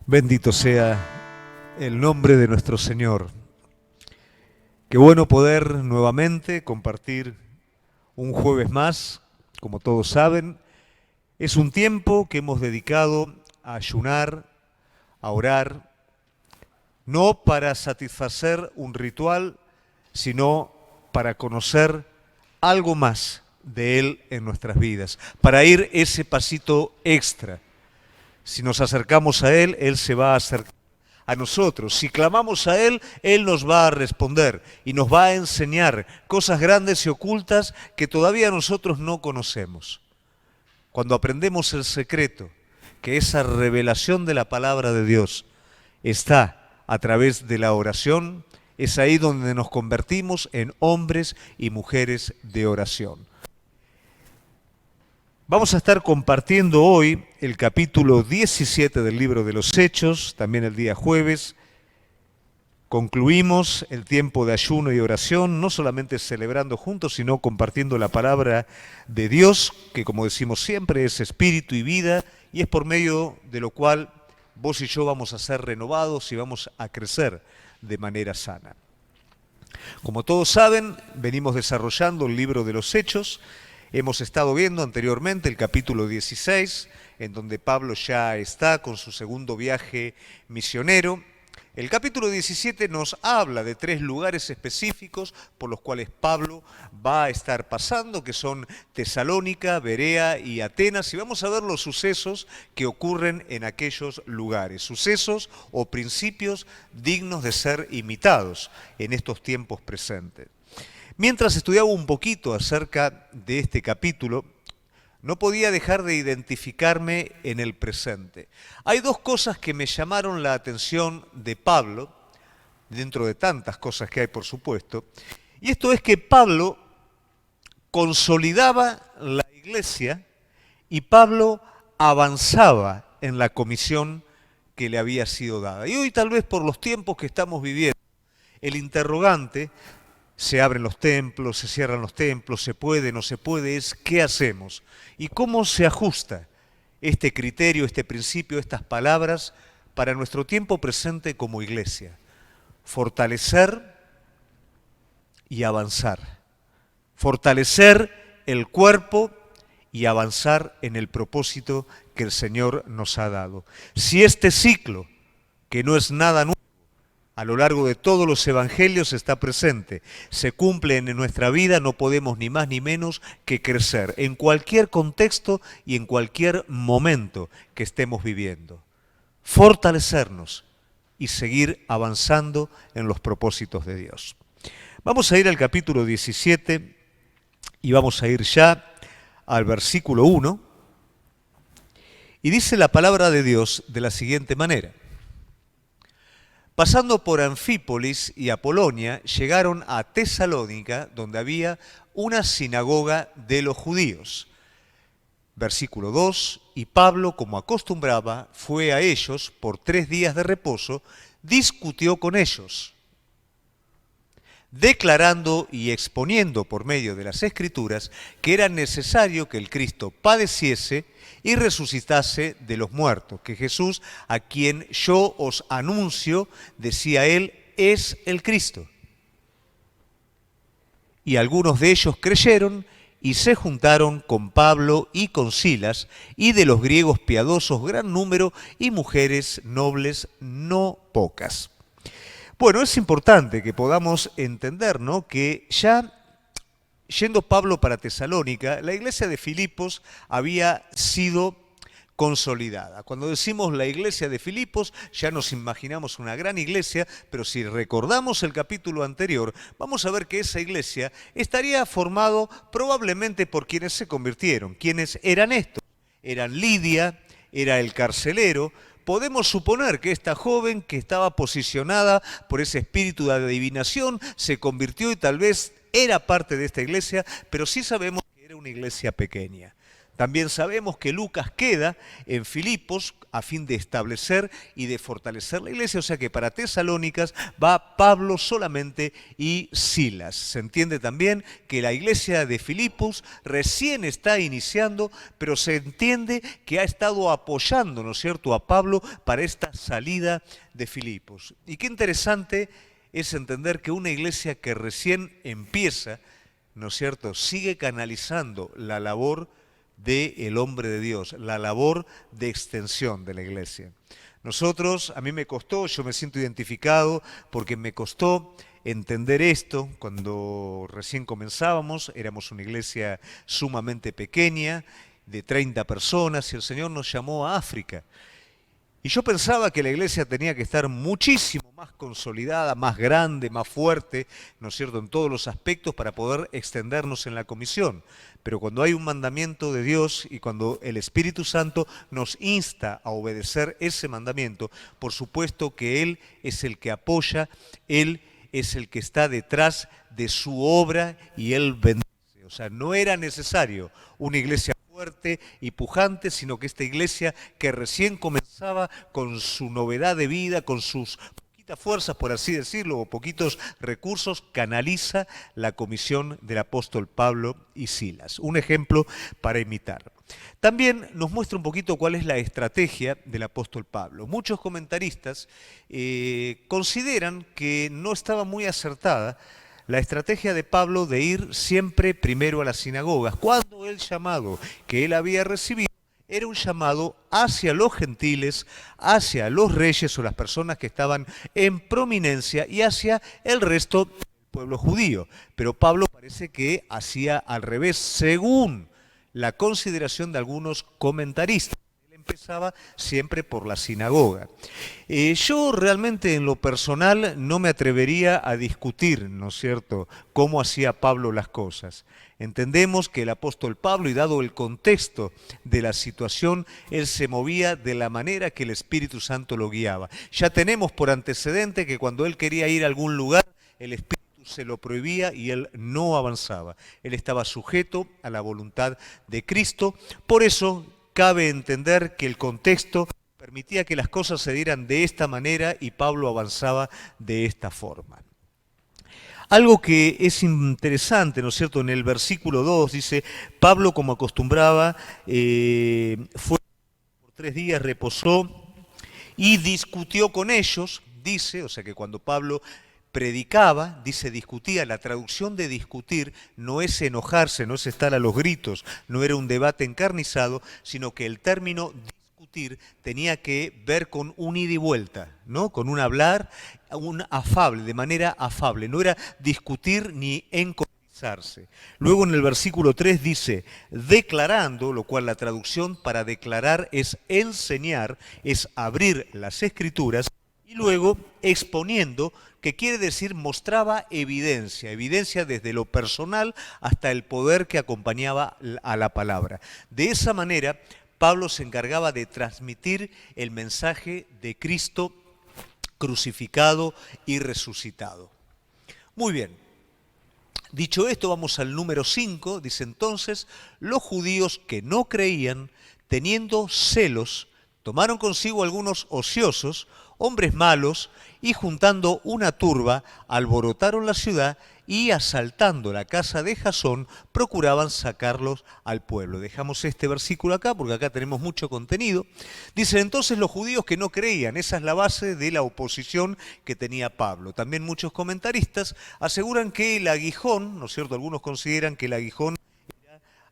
Bendito sea el nombre de nuestro Señor. Qué bueno poder nuevamente compartir un jueves más. Como todos saben, es un tiempo que hemos dedicado a ayunar, a orar, no para satisfacer un ritual, sino para conocer algo más de Él en nuestras vidas, para ir ese pasito extra. Si nos acercamos a Él, Él se va a acercar a nosotros. Si clamamos a Él, Él nos va a responder y nos va a enseñar cosas grandes y ocultas que todavía nosotros no conocemos. Cuando aprendemos el secreto, que esa revelación de la palabra de Dios está a través de la oración, es ahí donde nos convertimos en hombres y mujeres de oración. Vamos a estar compartiendo hoy el capítulo 17 del libro de los Hechos, también el día jueves. Concluimos el tiempo de ayuno y oración, no solamente celebrando juntos, sino compartiendo la palabra de Dios, que como decimos siempre es espíritu y vida, y es por medio de lo cual vos y yo vamos a ser renovados y vamos a crecer de manera sana. Como todos saben, venimos desarrollando el libro de los Hechos. Hemos estado viendo anteriormente el capítulo 16, en donde Pablo ya está con su segundo viaje misionero. El capítulo 17 nos habla de 3 lugares específicos por los cuales Pablo va a estar pasando, que son Tesalónica, Berea y Atenas, y vamos a ver los sucesos que ocurren en aquellos lugares, sucesos o principios dignos de ser imitados en estos tiempos presentes. Mientras estudiaba un poquito acerca de este capítulo, no podía dejar de identificarme en el presente. Hay 2 cosas que me llamaron la atención de Pablo, dentro de tantas cosas que hay, por supuesto, y esto es que Pablo consolidaba la iglesia y Pablo avanzaba en la comisión que le había sido dada. Y hoy, tal vez por los tiempos que estamos viviendo, el interrogante: se abren los templos, se cierran los templos, se puede, no se puede, es ¿qué hacemos? ¿Y cómo se ajusta este criterio, este principio, estas palabras para nuestro tiempo presente como iglesia? Fortalecer y avanzar. Fortalecer el cuerpo y avanzar en el propósito que el Señor nos ha dado. Si este ciclo, que no es nada nuevo, a lo largo de todos los evangelios está presente, se cumple en nuestra vida, no podemos ni más ni menos que crecer en cualquier contexto y en cualquier momento que estemos viviendo. Fortalecernos y seguir avanzando en los propósitos de Dios. Vamos a ir al capítulo 17 y vamos a ir ya al versículo 1. Y dice la palabra de Dios de la siguiente manera: pasando por Anfípolis y Apolonia, llegaron a Tesalónica, donde había una sinagoga de los judíos. Versículo 2, y Pablo, como acostumbraba, fue a ellos por 3 días de reposo, discutió con ellos, declarando y exponiendo por medio de las Escrituras que era necesario que el Cristo padeciese y resucitase de los muertos, que Jesús, a quien yo os anuncio, decía él, es el Cristo. Y algunos de ellos creyeron y se juntaron con Pablo y con Silas, y de los griegos piadosos gran número, y mujeres nobles no pocas. Bueno, es importante que podamos entender, ¿no?, que ya yendo Pablo para Tesalónica, la iglesia de Filipos había sido consolidada. Cuando decimos la iglesia de Filipos, ya nos imaginamos una gran iglesia, pero si recordamos el capítulo anterior, vamos a ver que esa iglesia estaría formado probablemente por quienes se convirtieron. ¿Quiénes eran estos? Eran Lidia, era el carcelero. Podemos suponer que esta joven que estaba posicionada por ese espíritu de adivinación se convirtió y tal vez era parte de esta iglesia, pero sí sabemos que era una iglesia pequeña. También sabemos que Lucas queda en Filipos a fin de establecer y de fortalecer la iglesia, o sea que para Tesalónicas va Pablo solamente y Silas. Se entiende también que la iglesia de Filipos recién está iniciando, pero se entiende que ha estado apoyando, ¿no es cierto?, a Pablo para esta salida de Filipos. Y qué interesante es entender que una iglesia que recién empieza, ¿no es cierto?, sigue canalizando la labor del hombre de Dios, la labor de extensión de la iglesia. Nosotros, a mí me costó, yo me siento identificado porque me costó entender esto cuando recién comenzábamos, éramos una iglesia sumamente pequeña, de 30 personas, y el Señor nos llamó a África. Y yo pensaba que la iglesia tenía que estar muchísimo más consolidada, más grande, más fuerte, ¿no es cierto?, en todos los aspectos para poder extendernos en la comisión. Pero cuando hay un mandamiento de Dios y cuando el Espíritu Santo nos insta a obedecer ese mandamiento, por supuesto que Él es el que apoya, Él es el que está detrás de su obra y Él bendice. O sea, no era necesario una iglesia fuerte y pujante, sino que esta iglesia que recién comenzaba con su novedad de vida, con sus poquitas fuerzas, por así decirlo, o poquitos recursos, canaliza la comisión del apóstol Pablo y Silas. Un ejemplo para imitar. También nos muestra un poquito cuál es la estrategia del apóstol Pablo. Muchos comentaristas consideran que no estaba muy acertada la estrategia de Pablo de ir siempre primero a las sinagogas, cuando el llamado que él había recibido era un llamado hacia los gentiles, hacia los reyes o las personas que estaban en prominencia y hacia el resto del pueblo judío. Pero Pablo parece que hacía al revés, según la consideración de algunos comentaristas. Empezaba siempre por la sinagoga. Yo realmente en lo personal no me atrevería a discutir, ¿no es cierto?, cómo hacía Pablo las cosas. Entendemos que el apóstol Pablo, y dado el contexto de la situación, él se movía de la manera que el Espíritu Santo lo guiaba. Ya tenemos por antecedente que cuando él quería ir a algún lugar, el Espíritu se lo prohibía y él no avanzaba. Él estaba sujeto a la voluntad de Cristo. Por eso cabe entender que el contexto permitía que las cosas se dieran de esta manera y Pablo avanzaba de esta forma. Algo que es interesante, ¿no es cierto? En el versículo 2 dice, Pablo como acostumbraba, fue por 3 días, reposó y discutió con ellos, dice, o sea que cuando Pablo predicaba, dice discutía, la traducción de discutir no es enojarse, no es estar a los gritos, no era un debate encarnizado, sino que el término discutir tenía que ver con un ida y vuelta, ¿no? Con un hablar, un afable, de manera afable, no era discutir ni encontrizarse. Luego en el versículo 3 dice, declarando, lo cual la traducción para declarar es enseñar, es abrir las escrituras, y luego exponiendo, que quiere decir mostraba evidencia, evidencia desde lo personal hasta el poder que acompañaba a la palabra. De esa manera, Pablo se encargaba de transmitir el mensaje de Cristo crucificado y resucitado. Muy bien. Dicho esto, vamos al número 5. Dice entonces, los judíos que no creían, teniendo celos, tomaron consigo algunos ociosos, hombres malos, y juntando una turba, alborotaron la ciudad y asaltando la casa de Jasón, procuraban sacarlos al pueblo. Dejamos este versículo acá porque acá tenemos mucho contenido. Dicen entonces los judíos que no creían, esa es la base de la oposición que tenía Pablo. También muchos comentaristas aseguran que el aguijón, ¿no es cierto? Algunos consideran que el aguijón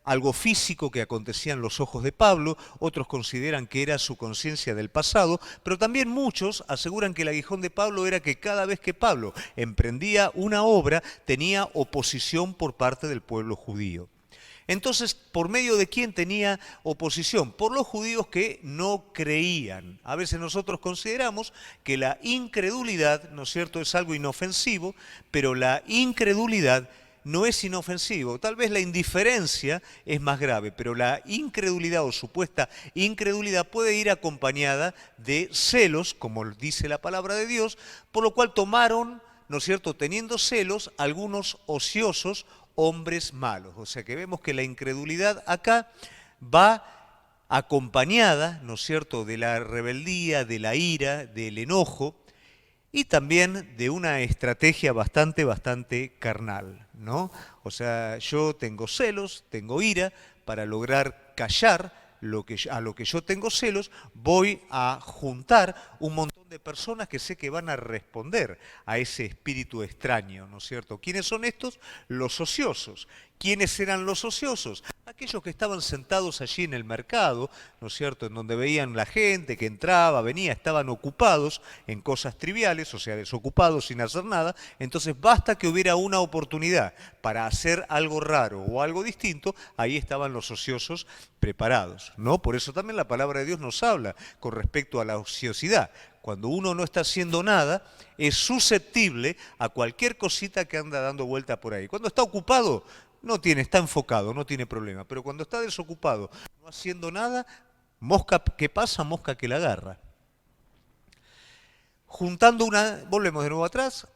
algo físico que acontecía en los ojos de Pablo, otros consideran que era su conciencia del pasado, pero también muchos aseguran que el aguijón de Pablo era que cada vez que Pablo emprendía una obra tenía oposición por parte del pueblo judío. Entonces, ¿por medio de quién tenía oposición? Por los judíos que no creían. A veces nosotros consideramos que la incredulidad, ¿no es cierto?, es algo inofensivo, pero la incredulidad no es inofensivo. Tal vez la indiferencia es más grave, pero la incredulidad o supuesta incredulidad puede ir acompañada de celos, como dice la palabra de Dios, por lo cual tomaron, ¿no es cierto?, teniendo celos, algunos ociosos hombres malos. O sea que vemos que la incredulidad acá va acompañada, ¿no es cierto?, de la rebeldía, de la ira, del enojo y también de una estrategia bastante carnal, ¿no? O sea, yo tengo celos, tengo ira, para lograr callar a lo que yo tengo celos, voy a juntar un montón de personas que sé que van a responder a ese espíritu extraño, ¿no es cierto? ¿Quiénes son estos? Los ociosos. ¿Quiénes eran los ociosos? Aquellos que estaban sentados allí en el mercado, ¿no es cierto?, en donde veían la gente que entraba, venía, estaban ocupados en cosas triviales, o sea, desocupados sin hacer nada. Entonces basta que hubiera una oportunidad para hacer algo raro o algo distinto, ahí estaban los ociosos preparados, ¿no? Por eso también la palabra de Dios nos habla con respecto a la ociosidad. Cuando uno no está haciendo nada, es susceptible a cualquier cosita que anda dando vuelta por ahí. Cuando está ocupado, no tiene, está enfocado, no tiene problema. Pero cuando está desocupado, no haciendo nada, mosca que pasa, mosca que la agarra. Volvemos de nuevo atrás,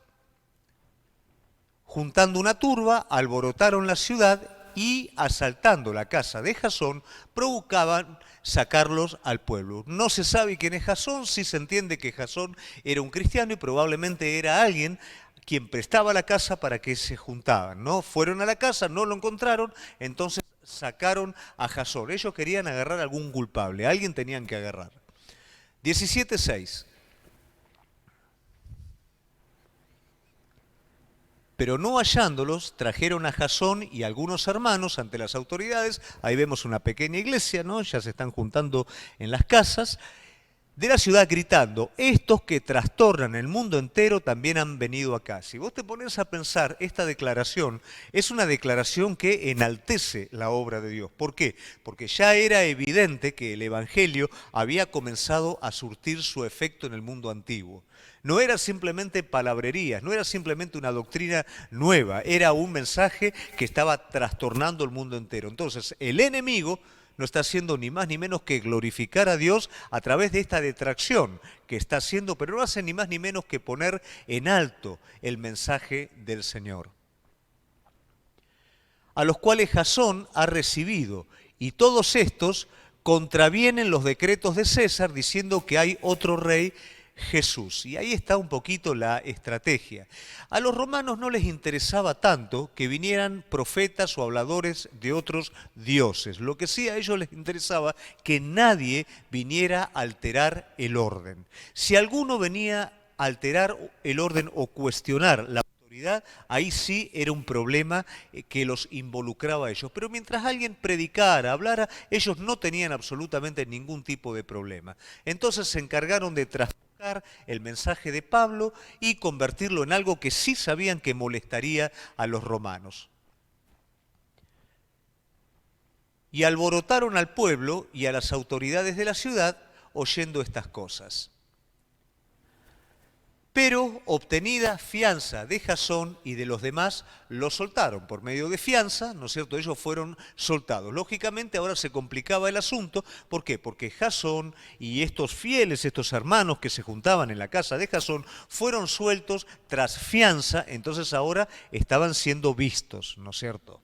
juntando una turba, alborotaron la ciudad y asaltando la casa de Jasón, provocaban sacarlos al pueblo. No se sabe quién es Jasón, sí se entiende que Jasón era un cristiano y probablemente era alguien quien prestaba la casa para que se juntaban, ¿no? Fueron a la casa, no lo encontraron, entonces sacaron a Jasón. Ellos querían agarrar a algún culpable, a alguien tenían que agarrar. 17:6. Pero no hallándolos, trajeron a Jasón y algunos hermanos ante las autoridades. Ahí vemos una pequeña iglesia, ¿no? Ya se están juntando en las casas de la ciudad gritando: estos que trastornan el mundo entero también han venido acá. Si vos te pones a pensar, esta declaración es una declaración que enaltece la obra de Dios. ¿Por qué? Porque ya era evidente que el Evangelio había comenzado a surtir su efecto en el mundo antiguo. No era simplemente palabrerías, no era simplemente una doctrina nueva, era un mensaje que estaba trastornando el mundo entero. Entonces, el enemigo no está haciendo ni más ni menos que glorificar a Dios a través de esta detracción que está haciendo, pero no hace ni más ni menos que poner en alto el mensaje del Señor. A los cuales Jasón ha recibido, y todos estos contravienen los decretos de César diciendo que hay otro rey, Jesús. Y ahí está un poquito la estrategia. A los romanos no les interesaba tanto que vinieran profetas o habladores de otros dioses. Lo que sí a ellos les interesaba que nadie viniera a alterar el orden. Si alguno venía a alterar el orden o cuestionar la autoridad, ahí sí era un problema que los involucraba a ellos. Pero mientras alguien predicara, hablara, ellos no tenían absolutamente ningún tipo de problema. Entonces se encargaron de trastocar el mensaje de Pablo y convertirlo en algo que sí sabían que molestaría a los romanos. Y alborotaron al pueblo y a las autoridades de la ciudad oyendo estas cosas. Pero obtenida fianza de Jasón y de los demás, los soltaron. Por medio de fianza, ¿no es cierto?, ellos fueron soltados. Lógicamente ahora se complicaba el asunto. ¿Por qué? Porque Jasón y estos fieles, estos hermanos que se juntaban en la casa de Jasón, fueron sueltos tras fianza, entonces ahora estaban siendo vistos, ¿no es cierto?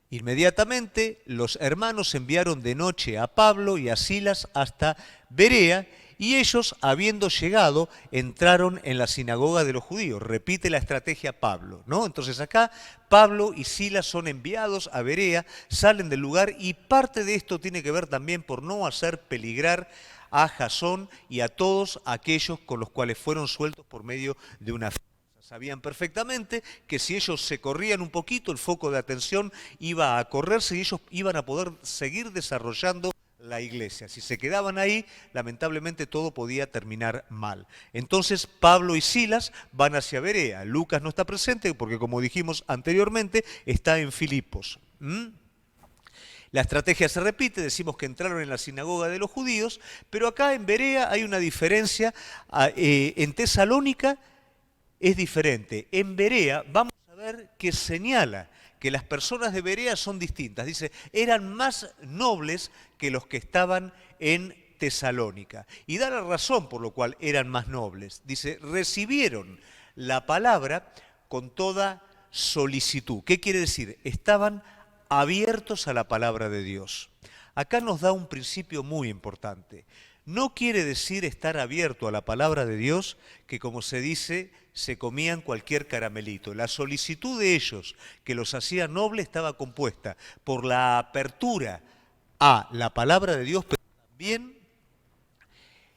Inmediatamente los hermanos enviaron de noche a Pablo y a Silas hasta Berea, y ellos, habiendo llegado, entraron en la sinagoga de los judíos. Repite la estrategia Pablo, ¿no? Entonces acá Pablo y Silas son enviados a Berea, salen del lugar, y parte de esto tiene que ver también por no hacer peligrar a Jasón y a todos aquellos con los cuales fueron sueltos por medio de una fianza. Sabían perfectamente que si ellos se corrían un poquito, el foco de atención iba a correrse y ellos iban a poder seguir desarrollando la iglesia. Si se quedaban ahí, lamentablemente todo podía terminar mal. Entonces Pablo y Silas van hacia Berea. Lucas no está presente porque, como dijimos anteriormente, está en Filipos. La estrategia se repite, decimos que entraron en la sinagoga de los judíos, pero acá en Berea hay una diferencia. En Tesalónica es diferente. En Berea vamos a ver que señala que las personas de Berea son distintas. Dice, eran más nobles que los que estaban en Tesalónica. Y da la razón por lo cual eran más nobles. Dice, recibieron la palabra con toda solicitud. ¿Qué quiere decir? Estaban abiertos a la palabra de Dios. Acá nos da un principio muy importante. No quiere decir estar abierto a la palabra de Dios que, como se dice, se comían cualquier caramelito. La solicitud de ellos, que los hacía nobles, estaba compuesta por la apertura a la palabra de Dios, pero también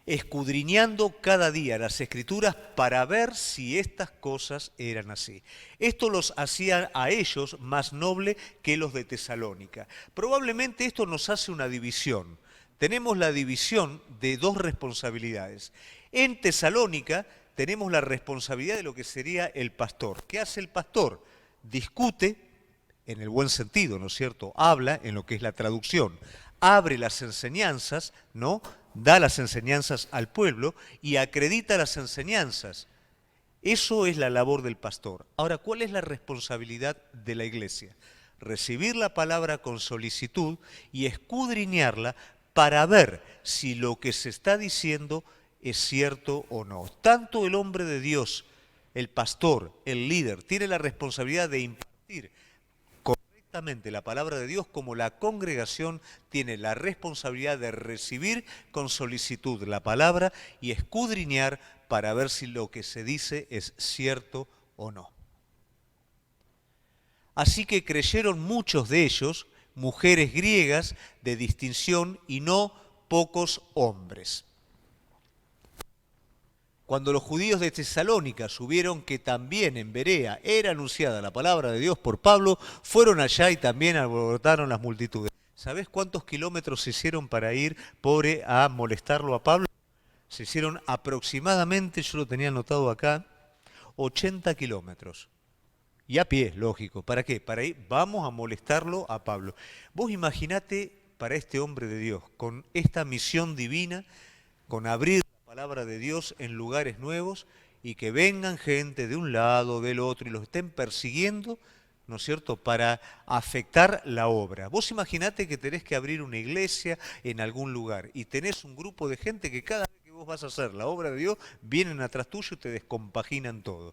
escudriñando cada día las Escrituras para ver si estas cosas eran así. Esto los hacía a ellos más nobles que los de Tesalónica. Probablemente esto nos hace una división. Tenemos la división de dos responsabilidades. En Tesalónica tenemos la responsabilidad de lo que sería el pastor. ¿Qué hace el pastor? Discute, en el buen sentido, ¿no es cierto? Habla en lo que es la traducción. Abre las enseñanzas, ¿no? Da las enseñanzas al pueblo y acredita las enseñanzas. Eso es la labor del pastor. Ahora, ¿cuál es la responsabilidad de la iglesia? Recibir la palabra con solicitud y escudriñarla para ver si lo que se está diciendo es cierto o no. Tanto el hombre de Dios, el pastor, el líder, tiene la responsabilidad de impartir correctamente la palabra de Dios, como la congregación tiene la responsabilidad de recibir con solicitud la palabra y escudriñar para ver si lo que se dice es cierto o no. Así que creyeron muchos de ellos, mujeres griegas de distinción y no pocos hombres. Cuando los judíos de Tesalónica supieron que también en Berea era anunciada la palabra de Dios por Pablo, fueron allá y también alborotaron las multitudes. ¿Sabés cuántos kilómetros se hicieron para ir, pobre, a molestarlo a Pablo? Se hicieron aproximadamente, yo lo tenía anotado acá, 80 kilómetros. Y a pie, lógico. ¿Para qué? Para ir, vamos a molestarlo a Pablo. Vos imaginate para este hombre de Dios, con esta misión divina, con abrir la palabra de Dios en lugares nuevos y que vengan gente de un lado, del otro y los estén persiguiendo, ¿no es cierto?, para afectar la obra. Vos imaginate que tenés que abrir una iglesia en algún lugar y tenés un grupo de gente que cada vez que vos vas a hacer la obra de Dios, vienen atrás tuyo y te descompaginan todo.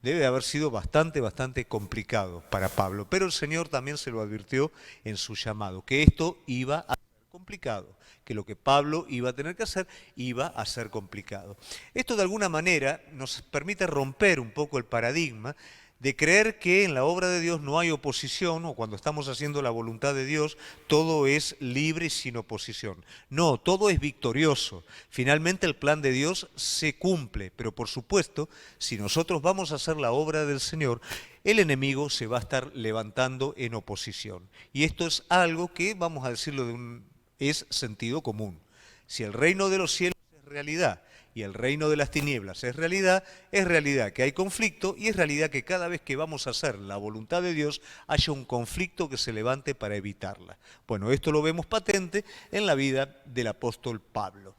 Debe haber sido bastante complicado para Pablo, pero el Señor también se lo advirtió en su llamado, que esto iba a ser complicado, que lo que Pablo iba a tener que hacer iba a ser complicado. Esto de alguna manera nos permite romper un poco el paradigma de creer que en la obra de Dios no hay oposición, o cuando estamos haciendo la voluntad de Dios, todo es libre y sin oposición. No, todo es victorioso. Finalmente el plan de Dios se cumple, pero por supuesto, si nosotros vamos a hacer la obra del Señor, el enemigo se va a estar levantando en oposición. Y esto es algo que, vamos a decirlo, es sentido común. Si el reino de los cielos es realidad, y el reino de las tinieblas es realidad que hay conflicto y es realidad que cada vez que vamos a hacer la voluntad de Dios haya un conflicto que se levante para evitarla. Bueno, esto lo vemos patente en la vida del apóstol Pablo.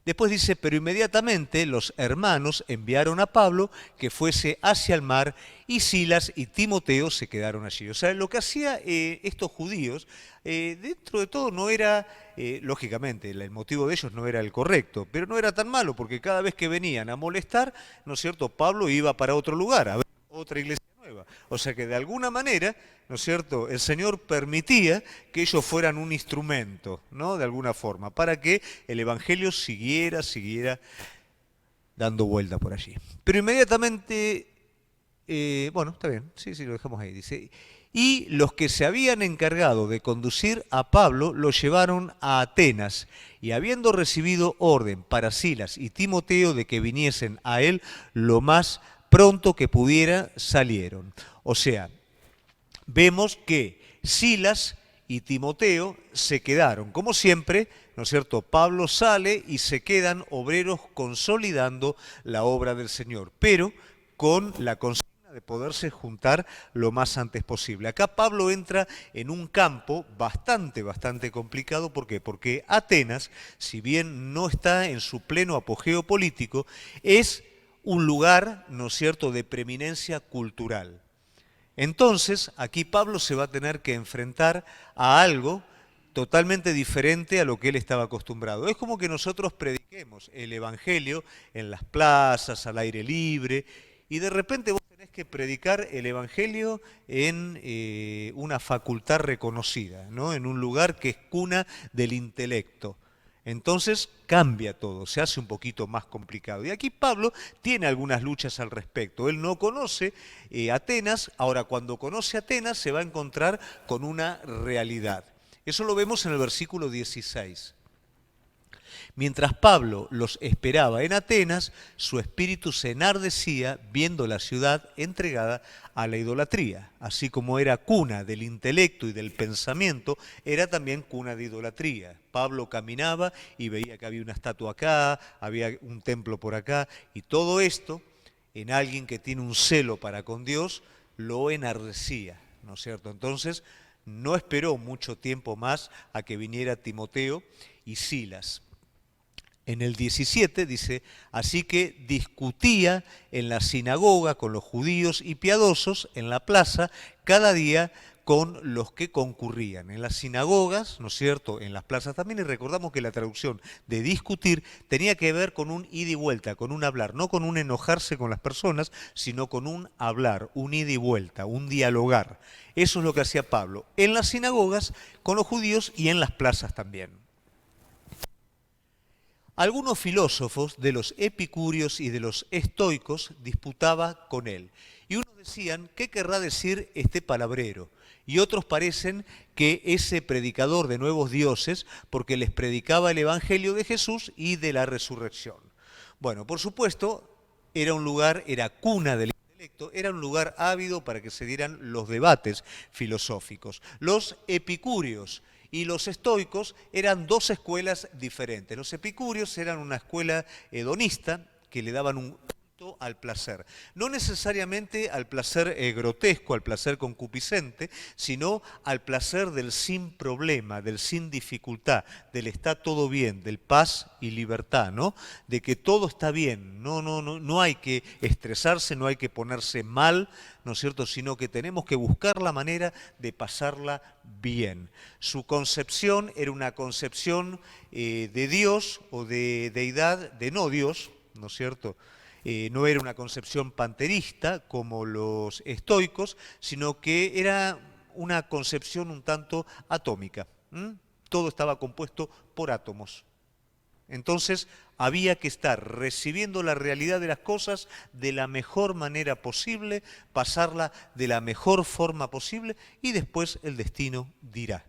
Después dice, pero inmediatamente los hermanos enviaron a Pablo que fuese hacia el mar y Silas y Timoteo se quedaron allí. O sea, lo que hacían estos judíos, dentro de todo no era, lógicamente, el motivo de ellos no era el correcto, pero no era tan malo porque cada vez que venían a molestar, ¿no es cierto?, Pablo iba para otro lugar, a ver otra iglesia nueva. O sea que de alguna manera, ¿no es cierto?, el Señor permitía que ellos fueran un instrumento, ¿no?, de alguna forma, para que el Evangelio siguiera dando vuelta por allí. Pero inmediatamente, bueno, está bien, sí, lo dejamos ahí, dice, y los que se habían encargado de conducir a Pablo lo llevaron a Atenas, y habiendo recibido orden para Silas y Timoteo de que viniesen a él lo más pronto que pudiera, salieron. O sea, vemos que Silas y Timoteo se quedaron. Como siempre, ¿no es cierto?, Pablo sale y se quedan obreros consolidando la obra del Señor, pero con la consigna de poderse juntar lo más antes posible. Acá Pablo entra en un campo bastante complicado. ¿Por qué? Porque Atenas, si bien no está en su pleno apogeo político, es un lugar, ¿no es cierto?, de preeminencia cultural. Entonces, aquí Pablo se va a tener que enfrentar a algo totalmente diferente a lo que él estaba acostumbrado. Es como que nosotros prediquemos el Evangelio en las plazas, al aire libre, y de repente vos tenés tenés que predicar el Evangelio en una facultad reconocida, ¿no? En un lugar que es cuna del intelecto. Entonces cambia todo, se hace un poquito más complicado. Y aquí Pablo tiene algunas luchas al respecto. Él no conoce Atenas, ahora cuando conoce Atenas se va a encontrar con una realidad. Eso lo vemos en el versículo 16. Mientras Pablo los esperaba en Atenas, su espíritu se enardecía viendo la ciudad entregada a la idolatría. Así como era cuna del intelecto y del pensamiento, era también cuna de idolatría. Pablo caminaba y veía que había una estatua acá, había un templo por acá, y todo esto, en alguien que tiene un celo para con Dios, lo enardecía, ¿no es cierto? Entonces, no esperó mucho tiempo más a que viniera Timoteo y Silas. En el 17 dice, así que discutía en la sinagoga con los judíos y piadosos en la plaza cada día con los que concurrían. En las sinagogas, ¿no es cierto?, en las plazas también, y recordamos que la traducción de discutir tenía que ver con un ida y vuelta, con un hablar, no con un enojarse con las personas, sino con un hablar, un ida y vuelta, un dialogar. Eso es lo que hacía Pablo en las sinagogas con los judíos y en las plazas también. Algunos filósofos de los epicúreos y de los estoicos disputaba con él. Y unos decían, ¿qué querrá decir este palabrero? Y otros parecen que ese predicador de nuevos dioses, porque les predicaba el Evangelio de Jesús y de la resurrección. Bueno, por supuesto, era un lugar, era cuna del intelecto, era un lugar ávido para que se dieran los debates filosóficos. Los epicúreos y los estoicos eran dos escuelas diferentes. Los epicúreos eran una escuela hedonista que le daban un culto al placer. No necesariamente al placer grotesco, al placer concupiscente, sino al placer del sin problema, del sin dificultad, del está todo bien, del paz y libertad, ¿no? De que todo está bien, no hay que estresarse, no hay que ponerse mal, ¿no es cierto?, sino que tenemos que buscar la manera de pasarla bien. Su concepción era una concepción de Dios o de deidad, de no Dios, ¿no es cierto?, no era una concepción panterista como los estoicos, sino que era una concepción un tanto atómica. Todo estaba compuesto por átomos. Entonces había que estar recibiendo la realidad de las cosas de la mejor manera posible, pasarla de la mejor forma posible y después el destino dirá.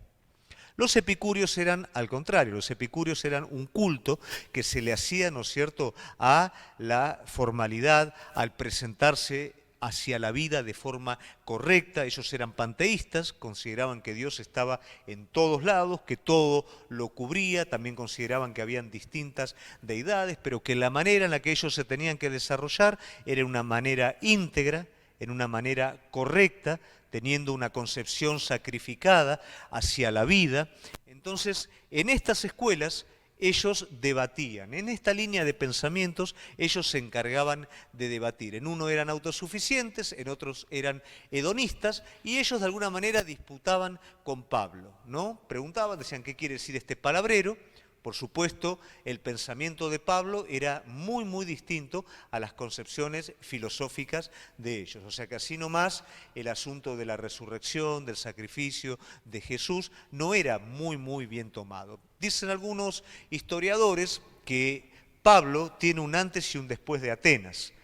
Los epicúreos eran al contrario, los epicúreos eran un culto que se le hacía, ¿no es cierto?, a la formalidad, al presentarse hacia la vida de forma correcta. Ellos eran panteístas, consideraban que Dios estaba en todos lados, que todo lo cubría, también consideraban que habían distintas deidades, pero que la manera en la que ellos se tenían que desarrollar era una manera íntegra, en una manera correcta, teniendo una concepción sacrificada hacia la vida. Entonces, en estas escuelas ellos debatían. En esta línea de pensamientos ellos se encargaban de debatir. En uno eran autosuficientes, en otros eran hedonistas, y ellos de alguna manera disputaban con Pablo, ¿no? Preguntaban, decían, ¿qué quiere decir este palabrero? Por supuesto, el pensamiento de Pablo era muy, muy distinto a las concepciones filosóficas de ellos. O sea que así nomás el asunto de la resurrección, del sacrificio de Jesús, no era muy, muy bien tomado. Dicen algunos historiadores que Pablo tiene un antes y un después de Atenas.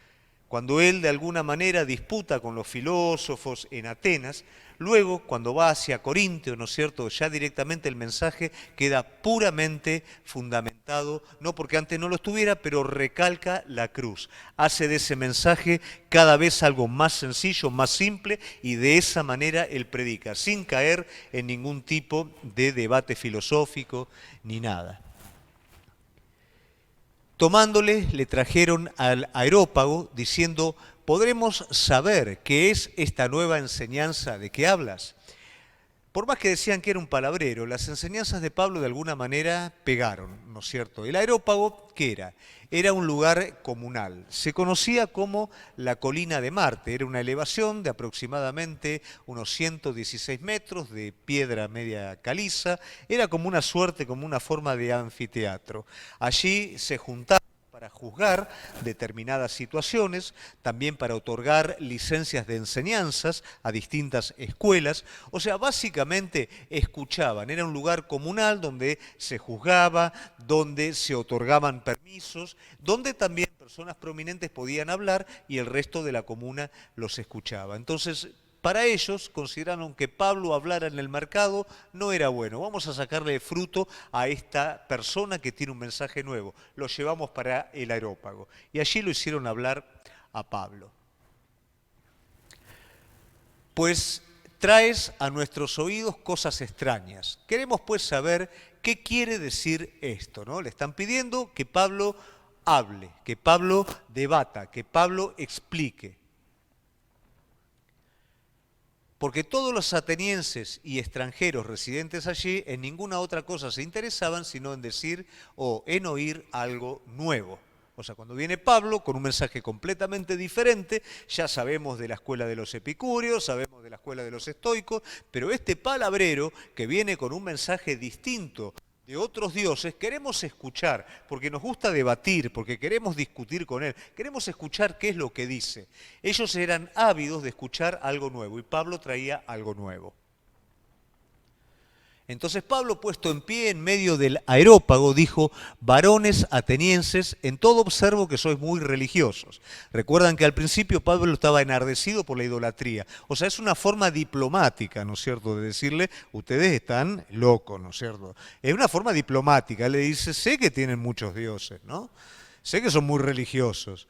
Cuando él de alguna manera disputa con los filósofos en Atenas, luego cuando va hacia Corintio, ¿no es cierto?, ya directamente el mensaje queda puramente fundamentado, no porque antes no lo estuviera, pero recalca la cruz. Hace de ese mensaje cada vez algo más sencillo, más simple, y de esa manera él predica, sin caer en ningún tipo de debate filosófico ni nada. Tomándole, le trajeron al Areópago diciendo, ¿podremos saber qué es esta nueva enseñanza de que hablas? Por más que decían que era un palabrero, las enseñanzas de Pablo de alguna manera pegaron, ¿no es cierto? El Areópago, ¿qué era? Era un lugar comunal. Se conocía como la colina de Marte. Era una elevación de aproximadamente unos 116 metros de piedra media caliza. Era como una suerte, como una forma de anfiteatro. Allí se juntaban para juzgar determinadas situaciones, también para otorgar licencias de enseñanzas a distintas escuelas. O sea, básicamente escuchaban, era un lugar comunal donde se juzgaba, donde se otorgaban permisos, donde también personas prominentes podían hablar y el resto de la comuna los escuchaba. Entonces, para ellos consideraron que Pablo hablara en el mercado no era bueno. Vamos a sacarle fruto a esta persona que tiene un mensaje nuevo. Lo llevamos para el Areópago. Y allí lo hicieron hablar a Pablo. Pues traes a nuestros oídos cosas extrañas. Queremos pues saber qué quiere decir esto, ¿no? Le están pidiendo que Pablo hable, que Pablo debata, que Pablo explique. Porque todos los atenienses y extranjeros residentes allí en ninguna otra cosa se interesaban sino en decir o en oír algo nuevo. O sea, cuando viene Pablo con un mensaje completamente diferente, ya sabemos de la escuela de los epicúreos, sabemos de la escuela de los estoicos, pero este palabrero que viene con un mensaje distinto de otros dioses, queremos escuchar, porque nos gusta debatir, porque queremos discutir con él, queremos escuchar qué es lo que dice. Ellos eran ávidos de escuchar algo nuevo y Pablo traía algo nuevo. Entonces Pablo, puesto en pie en medio del Areópago, dijo: varones atenienses, en todo observo que sois muy religiosos. Recuerdan que al principio Pablo estaba enardecido por la idolatría. O sea, es una forma diplomática, ¿no es cierto?, de decirle: ustedes están locos, ¿no es cierto? Es una forma diplomática. Él le dice: sé que tienen muchos dioses, ¿no? Sé que son muy religiosos.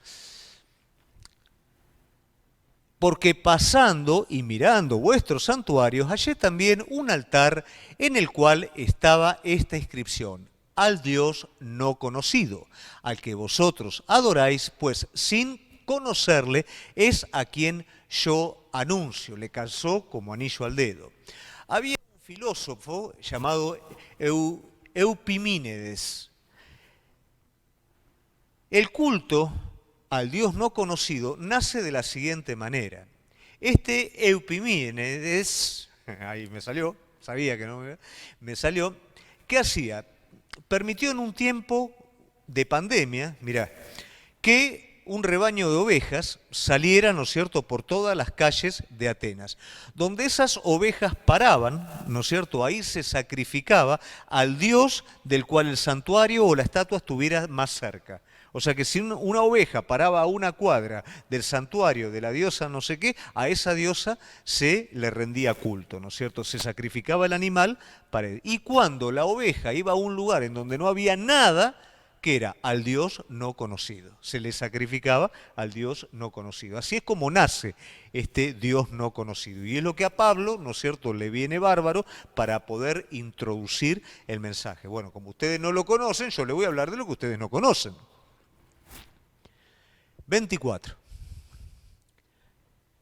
Porque pasando y mirando vuestros santuarios, hallé también un altar en el cual estaba esta inscripción: al Dios no conocido, al que vosotros adoráis, pues sin conocerle es a quien yo anuncio. Le calzó como anillo al dedo. Había un filósofo llamado Eupimínides. El culto al Dios no conocido nace de la siguiente manera. Este Eupimínides, ahí me salió, sabía que no me salió, ¿qué hacía? Permitió en un tiempo de pandemia, mirá, que un rebaño de ovejas saliera, ¿no es cierto?, por todas las calles de Atenas. Donde esas ovejas paraban, ¿no es cierto?, ahí se sacrificaba al dios del cual el santuario o la estatua estuviera más cerca. O sea que si una oveja paraba a una cuadra del santuario de la diosa no sé qué, a esa diosa se le rendía culto, ¿no es cierto? Se sacrificaba el animal para él. Y cuando la oveja iba a un lugar en donde no había nada, ¿qué era? Al Dios no conocido. Se le sacrificaba al Dios no conocido. Así es como nace este Dios no conocido. Y es lo que a Pablo, ¿no es cierto?, le viene bárbaro para poder introducir el mensaje. Bueno, como ustedes no lo conocen, yo les voy a hablar de lo que ustedes no conocen. 24.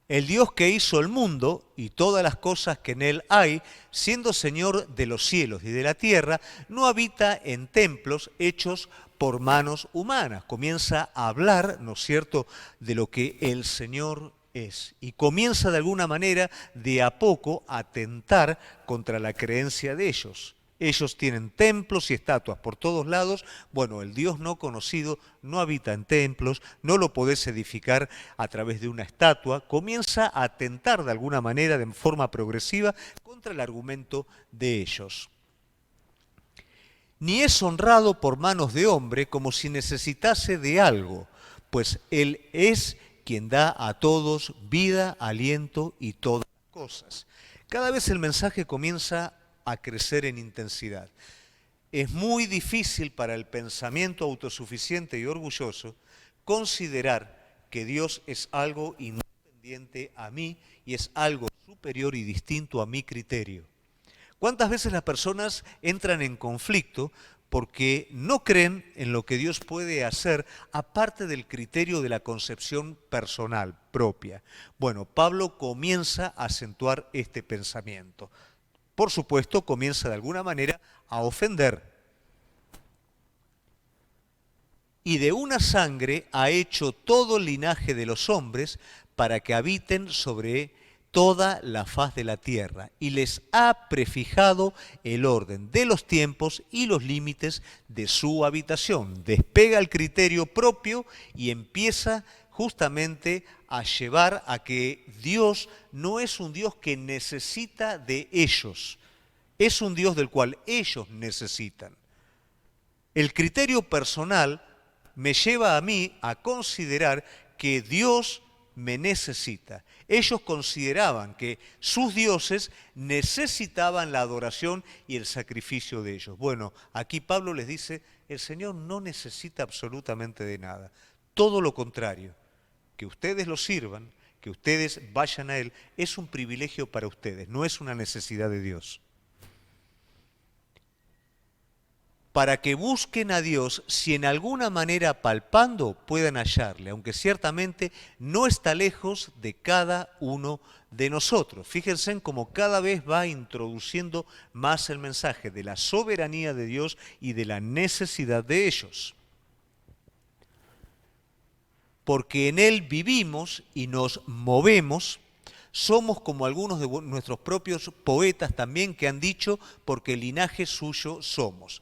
El Dios que hizo el mundo y todas las cosas que en él hay, siendo Señor de los cielos y de la tierra, no habita en templos hechos por manos humanas. Comienza a hablar, ¿no es cierto?, de lo que el Señor es. Y comienza de alguna manera, de a poco, a atentar contra la creencia de ellos. Ellos tienen templos y estatuas por todos lados. Bueno, el Dios no conocido no habita en templos, no lo podés edificar a través de una estatua. Comienza a atentar de alguna manera, de forma progresiva, contra el argumento de ellos. Ni es honrado por manos de hombre como si necesitase de algo, pues Él es quien da a todos vida, aliento y todas las cosas. Cada vez el mensaje comienza a crecer en intensidad. Es muy difícil para el pensamiento autosuficiente y orgulloso considerar que Dios es algo independiente a mí y es algo superior y distinto a mi criterio. ¿Cuántas veces las personas entran en conflicto porque no creen en lo que Dios puede hacer aparte del criterio de la concepción personal propia? Bueno, Pablo comienza a acentuar este pensamiento. Por supuesto, comienza de alguna manera a ofender. Y de una sangre ha hecho todo el linaje de los hombres para que habiten sobre toda la faz de la tierra y les ha prefijado el orden de los tiempos y los límites de su habitación. Despega el criterio propio y empieza justamente a llevar a que Dios no es un Dios que necesita de ellos, es un Dios del cual ellos necesitan. El criterio personal me lleva a mí a considerar que Dios me necesita. Ellos consideraban que sus dioses necesitaban la adoración y el sacrificio de ellos. Bueno, aquí Pablo les dice, el Señor no necesita absolutamente de nada. Todo lo contrario, que ustedes lo sirvan, que ustedes vayan a Él, es un privilegio para ustedes, no es una necesidad de Dios. Para que busquen a Dios, si en alguna manera palpando puedan hallarle, aunque ciertamente no está lejos de cada uno de nosotros. Fíjense en cómo cada vez va introduciendo más el mensaje de la soberanía de Dios y de la necesidad de ellos. Porque en Él vivimos y nos movemos. Somos como algunos de nuestros propios poetas también que han dicho, porque linaje suyo somos.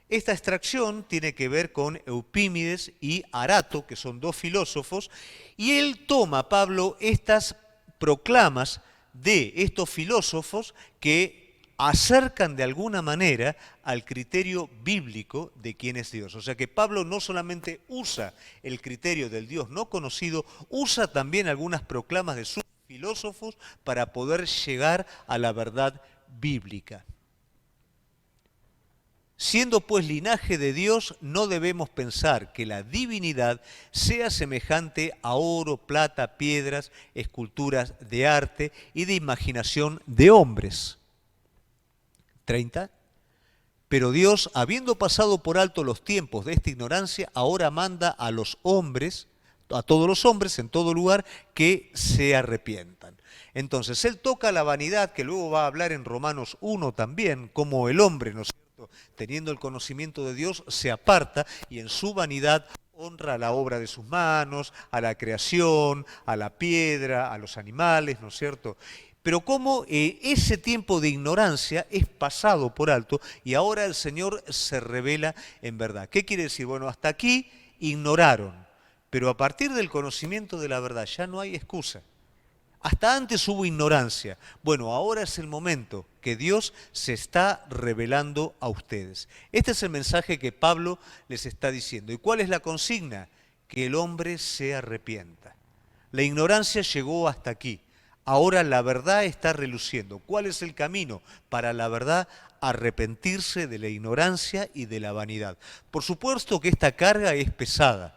Esta extracción tiene que ver con Eupímides y Arato, que son dos filósofos, y él toma, Pablo, estas proclamas de estos filósofos que acercan de alguna manera al criterio bíblico de quién es Dios. O sea que Pablo no solamente usa el criterio del Dios no conocido, usa también algunas proclamas de sus filósofos para poder llegar a la verdad bíblica. Siendo pues linaje de Dios, no debemos pensar que la divinidad sea semejante a oro, plata, piedras, esculturas de arte y de imaginación de hombres. 30. Pero Dios, habiendo pasado por alto los tiempos de esta ignorancia, ahora manda a los hombres, a todos los hombres en todo lugar, que se arrepientan. Entonces, él toca la vanidad, que luego va a hablar en Romanos 1 también, como el hombre, ¿no es cierto?, teniendo el conocimiento de Dios, se aparta y en su vanidad honra la obra de sus manos, a la creación, a la piedra, a los animales, ¿no es cierto? Pero como ese tiempo de ignorancia es pasado por alto y ahora el Señor se revela en verdad. ¿Qué quiere decir? Bueno, hasta aquí ignoraron, pero a partir del conocimiento de la verdad ya no hay excusa. Hasta antes hubo ignorancia. Bueno, ahora es el momento que Dios se está revelando a ustedes. Este es el mensaje que Pablo les está diciendo. ¿Y cuál es la consigna? Que el hombre se arrepienta. La ignorancia llegó hasta aquí. Ahora la verdad está reluciendo. ¿Cuál es el camino para la verdad? Arrepentirse de la ignorancia y de la vanidad. Por supuesto que esta carga es pesada.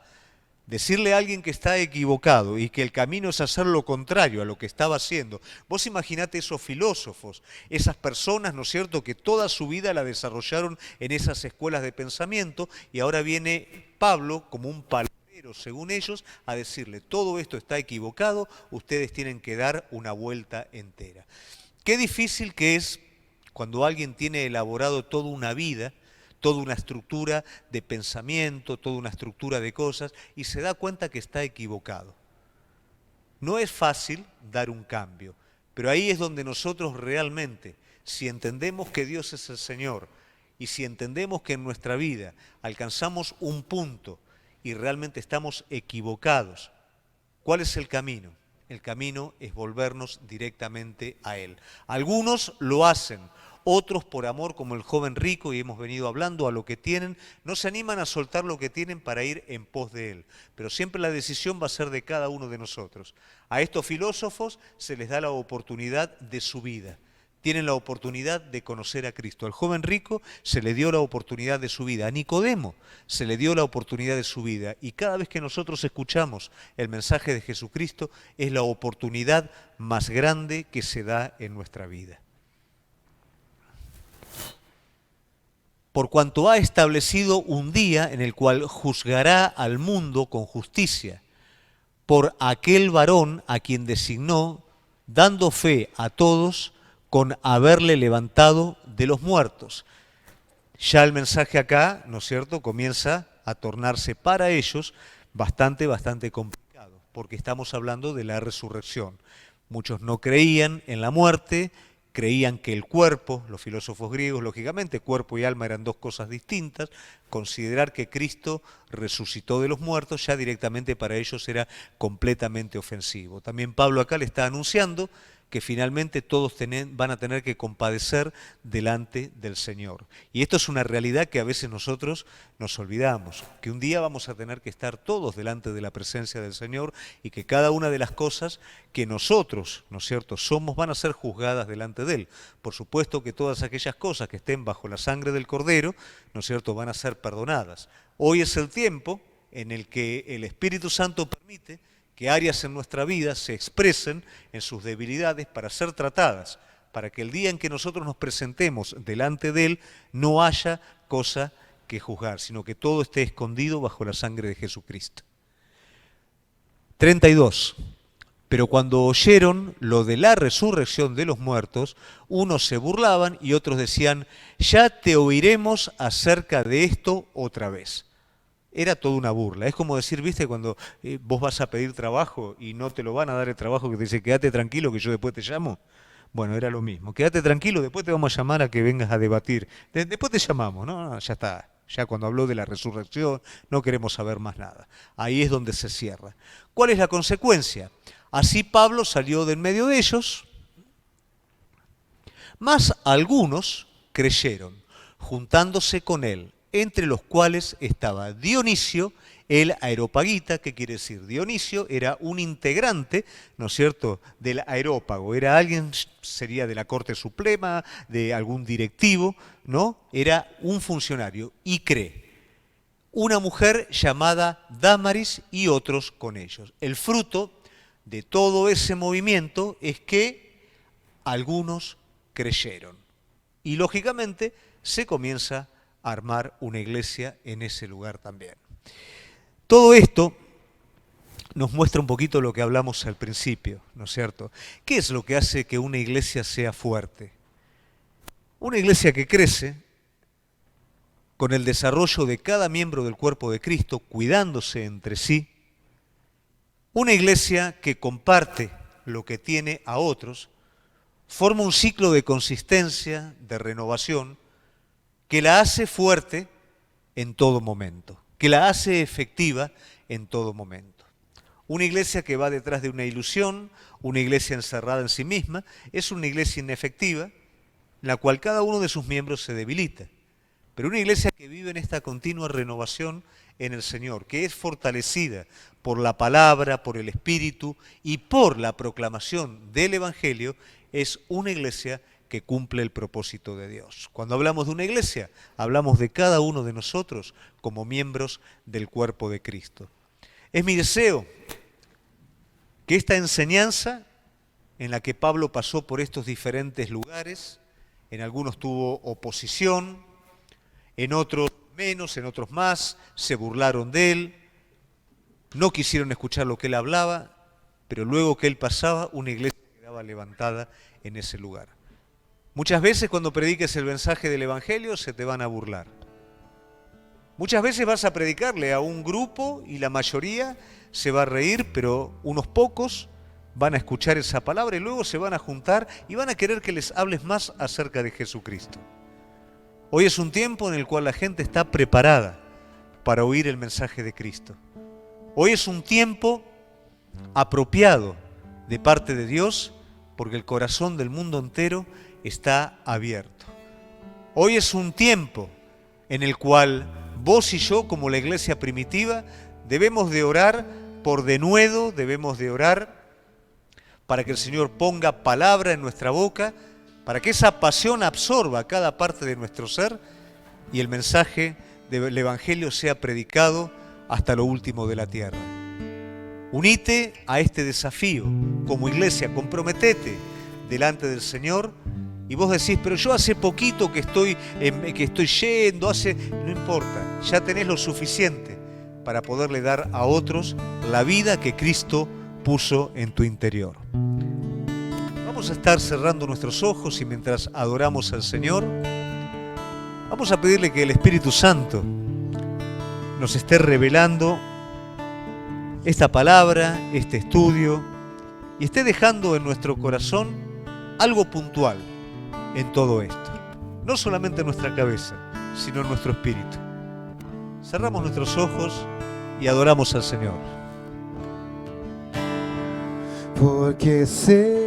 Decirle a alguien que está equivocado y que el camino es hacer lo contrario a lo que estaba haciendo. Vos imaginate esos filósofos, esas personas, ¿no es cierto?, que toda su vida la desarrollaron en esas escuelas de pensamiento y ahora viene Pablo como un palmero, según ellos, a decirle, todo esto está equivocado, ustedes tienen que dar una vuelta entera. Qué difícil que es cuando alguien tiene elaborado toda una vida, toda una estructura de pensamiento, toda una estructura de cosas, y se da cuenta que está equivocado. No es fácil dar un cambio, pero ahí es donde nosotros realmente, si entendemos que Dios es el Señor, y si entendemos que en nuestra vida alcanzamos un punto y realmente estamos equivocados, ¿cuál es el camino? El camino es volvernos directamente a Él. Algunos lo hacen. Otros por amor, como el joven rico, y hemos venido hablando a lo que tienen, no se animan a soltar lo que tienen para ir en pos de Él. Pero siempre la decisión va a ser de cada uno de nosotros. A estos filósofos se les da la oportunidad de su vida. Tienen la oportunidad de conocer a Cristo. Al joven rico se le dio la oportunidad de su vida. A Nicodemo se le dio la oportunidad de su vida. Y cada vez que nosotros escuchamos el mensaje de Jesucristo, es la oportunidad más grande que se da en nuestra vida. Por cuanto ha establecido un día en el cual juzgará al mundo con justicia, por aquel varón a quien designó, dando fe a todos con haberle levantado de los muertos. Ya el mensaje acá, ¿no es cierto?, comienza a tornarse para ellos bastante complicado, porque estamos hablando de la resurrección. Muchos no creían en la muerte, creían que el cuerpo, los filósofos griegos, lógicamente, cuerpo y alma eran dos cosas distintas. Considerar que Cristo resucitó de los muertos ya directamente para ellos era completamente ofensivo. También Pablo acá le está anunciando que finalmente todos van a tener que compadecer delante del Señor. Y esto es una realidad que a veces nosotros nos olvidamos, que un día vamos a tener que estar todos delante de la presencia del Señor y que cada una de las cosas que nosotros, ¿no es cierto?, somos, van a ser juzgadas delante de Él. Por supuesto que todas aquellas cosas que estén bajo la sangre del Cordero, ¿no es cierto?, van a ser perdonadas. Hoy es el tiempo en el que el Espíritu Santo permite que áreas en nuestra vida se expresen en sus debilidades para ser tratadas, para que el día en que nosotros nos presentemos delante de Él no haya cosa que juzgar, sino que todo esté escondido bajo la sangre de Jesucristo. 32. Pero cuando oyeron lo de la resurrección de los muertos, unos se burlaban y otros decían, ya te oiremos acerca de esto otra vez. Era toda una burla. Es como decir, viste, cuando vos vas a pedir trabajo y no te lo van a dar el trabajo, que te dice, quédate tranquilo que yo después te llamo. Bueno, era lo mismo. Quédate tranquilo, después te vamos a llamar a que vengas a debatir. Después te llamamos, ¿no? Ya está. Ya cuando habló de la resurrección no queremos saber más nada. Ahí es donde se cierra. ¿Cuál es la consecuencia? Así Pablo salió de en medio de ellos, mas algunos creyeron, juntándose con él, entre los cuales estaba Dionisio, el Areopagita. ¿Qué quiere decir? Dionisio era un integrante, ¿no es cierto?, del Areópago. Era alguien, sería de la Corte Suprema, de algún directivo, ¿no? Era un funcionario. Y cree. Una mujer llamada Dámaris y otros con ellos. El fruto de todo ese movimiento es que algunos creyeron. Y lógicamente se comienza a armar una iglesia en ese lugar también. Todo esto nos muestra un poquito lo que hablamos al principio, ¿no es cierto? ¿Qué es lo que hace que una iglesia sea fuerte? Una iglesia que crece con el desarrollo de cada miembro del cuerpo de Cristo, cuidándose entre sí. Una iglesia que comparte lo que tiene a otros, forma un ciclo de consistencia, de renovación, que la hace fuerte en todo momento, que la hace efectiva en todo momento. Una iglesia que va detrás de una ilusión, una iglesia encerrada en sí misma, es una iglesia inefectiva, en la cual cada uno de sus miembros se debilita. Pero una iglesia que vive en esta continua renovación en el Señor, que es fortalecida por la palabra, por el Espíritu y por la proclamación del Evangelio, es una iglesia que cumple el propósito de Dios. Cuando hablamos de una iglesia, hablamos de cada uno de nosotros como miembros del cuerpo de Cristo. Es mi deseo que esta enseñanza, en la que Pablo pasó por estos diferentes lugares, en algunos tuvo oposición, en otros menos, en otros más, se burlaron de él, no quisieron escuchar lo que él hablaba, pero luego que él pasaba, una iglesia quedaba levantada en ese lugar. Muchas veces cuando prediques el mensaje del Evangelio se te van a burlar. Muchas veces vas a predicarle a un grupo y la mayoría se va a reír, pero unos pocos van a escuchar esa palabra y luego se van a juntar y van a querer que les hables más acerca de Jesucristo. Hoy es un tiempo en el cual la gente está preparada para oír el mensaje de Cristo. Hoy es un tiempo apropiado de parte de Dios porque el corazón del mundo entero está abierto. Hoy es un tiempo en el cual vos y yo, como la iglesia primitiva, debemos de orar por denuedo, debemos de orar para que el Señor ponga palabra en nuestra boca, para que esa pasión absorba cada parte de nuestro ser y el mensaje del Evangelio sea predicado hasta lo último de la tierra. Unite a este desafío como iglesia, comprometete delante del Señor. Y vos decís, pero yo hace poquito que estoy yendo, no importa, ya tenés lo suficiente para poderle dar a otros la vida que Cristo puso en tu interior. Vamos a estar cerrando nuestros ojos y mientras adoramos al Señor, vamos a pedirle que el Espíritu Santo nos esté revelando esta palabra, este estudio, y esté dejando en nuestro corazón algo puntual en todo esto. No solamente en nuestra cabeza, sino en nuestro espíritu. Cerramos nuestros ojos y adoramos al Señor. Porque sé